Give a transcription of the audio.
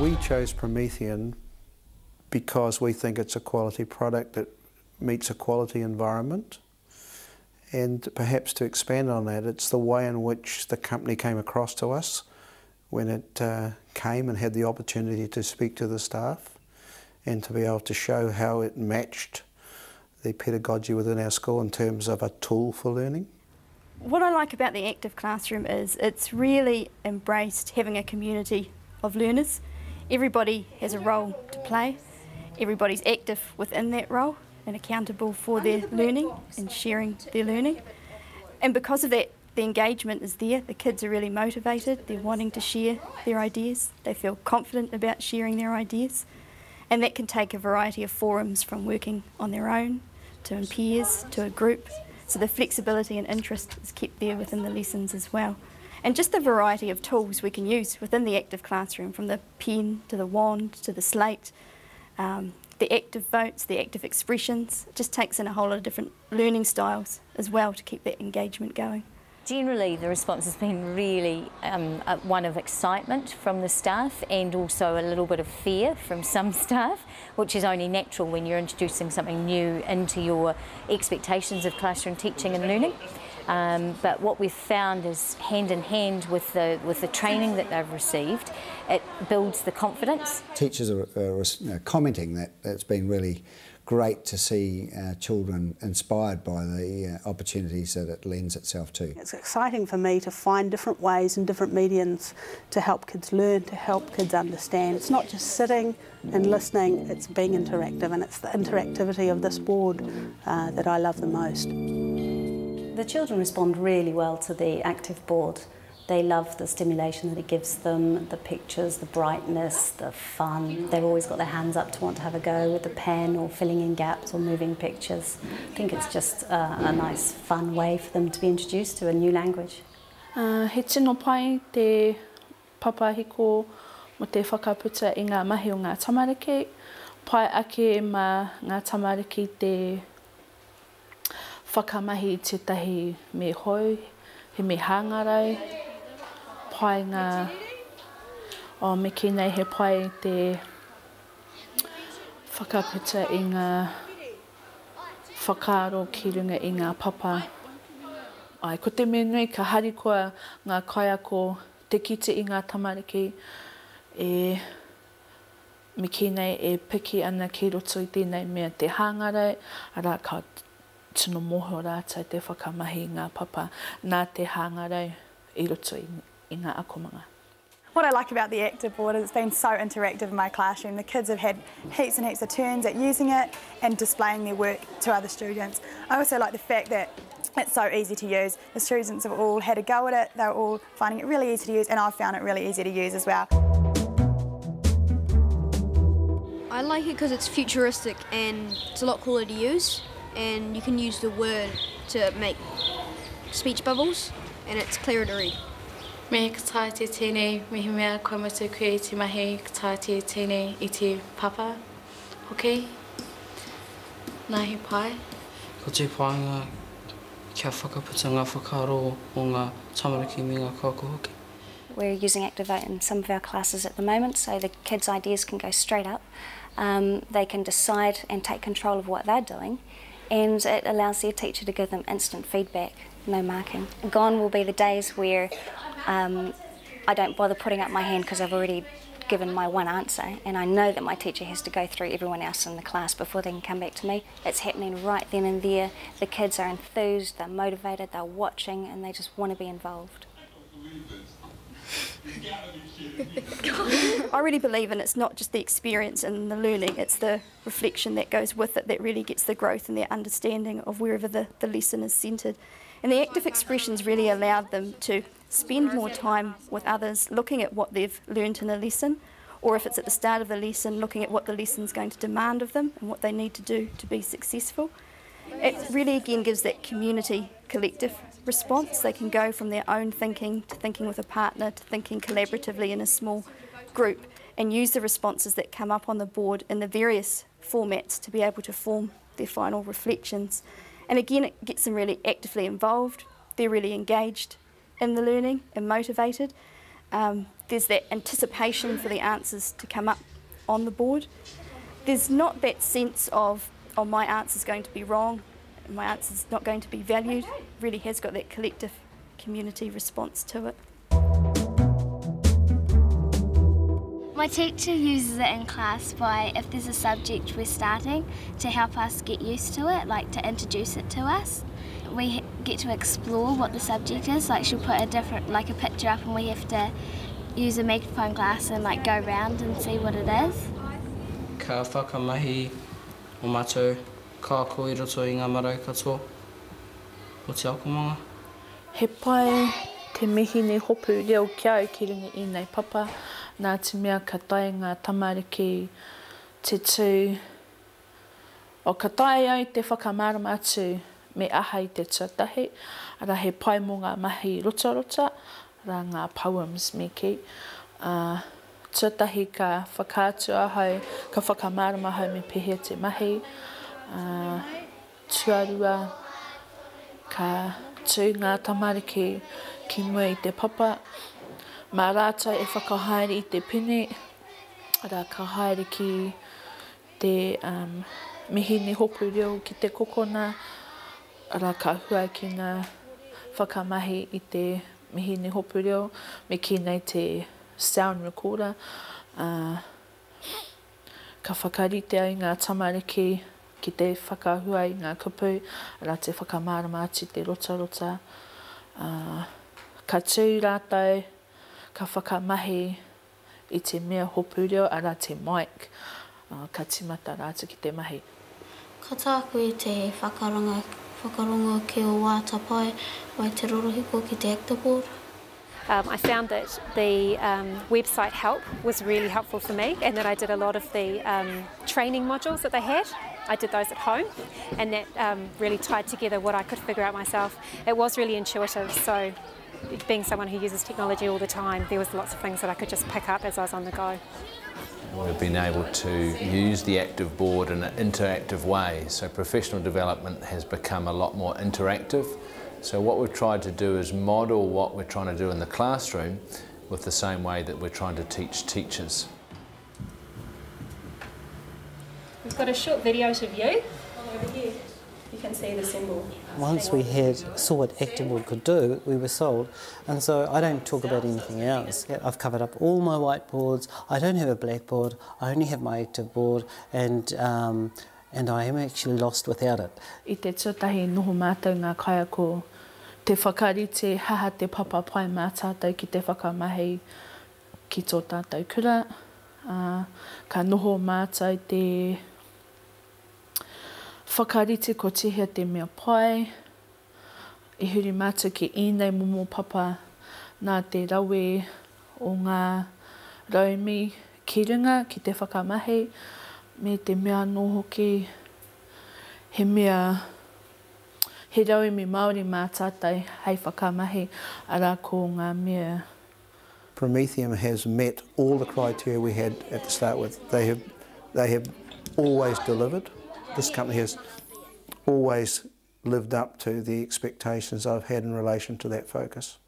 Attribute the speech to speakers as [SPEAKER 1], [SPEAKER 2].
[SPEAKER 1] We chose Promethean because we think it's a quality product that meets a quality environment. And perhaps to expand on that, it's the way in which the company came across to us when it came and had the opportunity to speak to the staff and to be able to show how it matched the pedagogy within our school in terms of a tool for learning.
[SPEAKER 2] What I like about the Active Classroom is it's really embraced having a community of learners. Everybody has a role to play, everybody's active within that role and accountable for their learning and sharing their learning. And because of that, the engagement is there. The kids are really motivated, they're wanting to share their ideas, they feel confident about sharing their ideas. And that can take a variety of forums, from working on their own, to in peers, to a group. So the flexibility and interest is kept there within the lessons as well. And just the variety of tools we can use within the Active Classroom, from the pen to the wand to the slate, the active votes, the active expressions. It just takes in a whole lot of different learning styles as well to keep that engagement going.
[SPEAKER 3] Generally, the response has been really one of excitement from the staff, and also a little bit of fear from some staff, which is only natural when you're introducing something new into your expectations of classroom teaching and learning. But what we've found is, hand in hand with the training that they've received, it builds the confidence.
[SPEAKER 4] Teachers are commenting that it's been really great to see children inspired by the opportunities that it lends itself to.
[SPEAKER 5] It's exciting for me to find different ways and different mediums to help kids learn, to help kids understand. It's not just sitting and listening, it's being interactive, and it's the interactivity of this board that I love the most.
[SPEAKER 6] The children respond really well to the active board. They love the stimulation that it gives them, the pictures, the brightness, the fun. They've always got their hands up to want to have a go with the pen, or filling in gaps or moving pictures. I think it's just a nice, fun way for them to be introduced to a new language.
[SPEAKER 7] He tino pai te papahiko mo te whakaputa i ngā mahi o ngā tamariki. Pai ake ma ngā tamariki te whakamahi te tahi me hoi, he me hangarau. Pai ngā, me ki nei he pai te whakaputa i ngā whakaaro ki runga i ngā papa. Ai, ko te menui ka harikoa ngā kaiako te kite i ngā tamariki, me ki nei e piki ana ki roto i tēnei mea te hangarau, ara ka tino moho rātai te whakamahi i ngā papa, nā te hangarau i roto i ngā akomanga.
[SPEAKER 8] What I like about the Active Board is it's been so interactive in my classroom. The kids have had heaps and heaps of turns at using it and displaying their work to other students. I also like the fact that it's so easy to use. The students have all had a go at it, they're all finding it really easy to use, and I've found it really easy to use as well.
[SPEAKER 9] I like it because it's futuristic and it's a lot cooler to use, and you can use the word to make speech bubbles, and it's clearer to read.
[SPEAKER 7] Me ka tae te tēnei, mihi mea koe motu koe i te mahi, ka tae te tēnei i te papa, hoki, nahi pai.
[SPEAKER 10] Ko te painga kia whakaputa ngā whakaaro o ngā tamariki me ngā kāko hoki.
[SPEAKER 11] We're using Activate in some of our classes at the moment, so the kids' ideas can go straight up. They can decide and take control of what they're doing, and it allows their teacher to give them instant feedback, no marking. Gone will be the days where I don't bother putting up my hand because I've already given my one answer, and I know that my teacher has to go through everyone else in the class before they can come back to me. It's happening right then and there. The kids are enthused, they're motivated, they're watching, and they just want to be involved.
[SPEAKER 2] I really believe in it's not just the experience and the learning, it's the reflection that goes with it that really gets the growth and their understanding of wherever the lesson is centred. And the active expressions really allowed them to spend more time with others, looking at what they've learnt in a lesson, or if it's at the start of the lesson, looking at what the lesson's going to demand of them and what they need to do to be successful. It really again gives that community collective response. They can go from their own thinking to thinking with a partner to thinking collaboratively in a small group, and use the responses that come up on the board in the various formats to be able to form their final reflections. And again, it gets them really actively involved. They're really engaged in the learning and motivated. There's that anticipation for the answers to come up on the board. There's not that sense of, oh, my answer's going to be wrong, my answer's not going to be valued. It really has got that collective community response to it.
[SPEAKER 12] My teacher uses it in class by, if there's a subject we're starting, to help us get used to it, like to introduce it to us. We get to explore what the subject is, like she'll put a picture up and we have to use a magnifying glass and like go around and see what it is.
[SPEAKER 10] Ka whakamahi o mātou kāko I roto I ngā marae katoa o te akomanga.
[SPEAKER 7] He pai te mihine hopu reo kia au ki runga I nei papa, nā te mea ka tae ngā tamariki te tū. O ka tae au te whakamārama atu me aha I te tuatahi, ara he pai mō ngā mahi rota, ra ngā poems me ki. Tuatahi ka whakātua hau, ka whakamārama hau me pehea te mahi. Tuarua, ka tū ngā tamariki ki mua I te papa. Mā rātou e whakahaere I te pene, ara ka haere ki te mihine hopu reo ki te kokona, ara ka hua ki ngā whakamahi I te mihine hopu reo, me ki nei te sound recorder. Ka whakarite au ngā tamariki ki te whakahua I ngā kupu, ara te whakamārama atu te rota. Ka tū rātou, ka whakamahi I te mea hopu reo, ara te mic, ka timata rātou ki te mahi.
[SPEAKER 13] Ka tāku I te whakaronga ki o wātapai wai te rorohiko ki te ActiveBoard.
[SPEAKER 14] I found that the website help was really helpful for me, and that I did a lot of the training modules that they had. I did those at home, and that really tied together what I could figure out myself. It was really intuitive, so being someone who uses technology all the time, there was lots of things that I could just pick up as I was on the go.
[SPEAKER 15] We've been able to use the ActiveBoard in an interactive way, so professional development has become a lot more interactive. So what we've tried to do is model what we're trying to do in the classroom with the same way that we're trying to teach teachers.
[SPEAKER 14] We've got a short video to view. Over here, you can see the symbol.
[SPEAKER 16] Once we saw what ActiveBoard could do, we were sold, and so I don't talk about anything else. I've covered up all my whiteboards. I don't have a blackboard. I only have my ActiveBoard, and I am actually lost without it.
[SPEAKER 7] I te tuatahi noho mātou ngā kaiako, te whakarite haha te papa pai mā tātou ki te whakamahi ki tō tātou kura. Ka noho mātou te whakarite ko tihia te mea pai. I huri mātou ki ēnei momo papa nā te rawe o ngā raumi ki runga ki te whakamahi. Me te mea noho ki he mea he raumi Māori mā tātou hei whakamahi ara ko ngā mea.
[SPEAKER 1] Promethean has met all the criteria we had at the start with. They have always delivered. This company has always lived up to the expectations I've had in relation to that focus.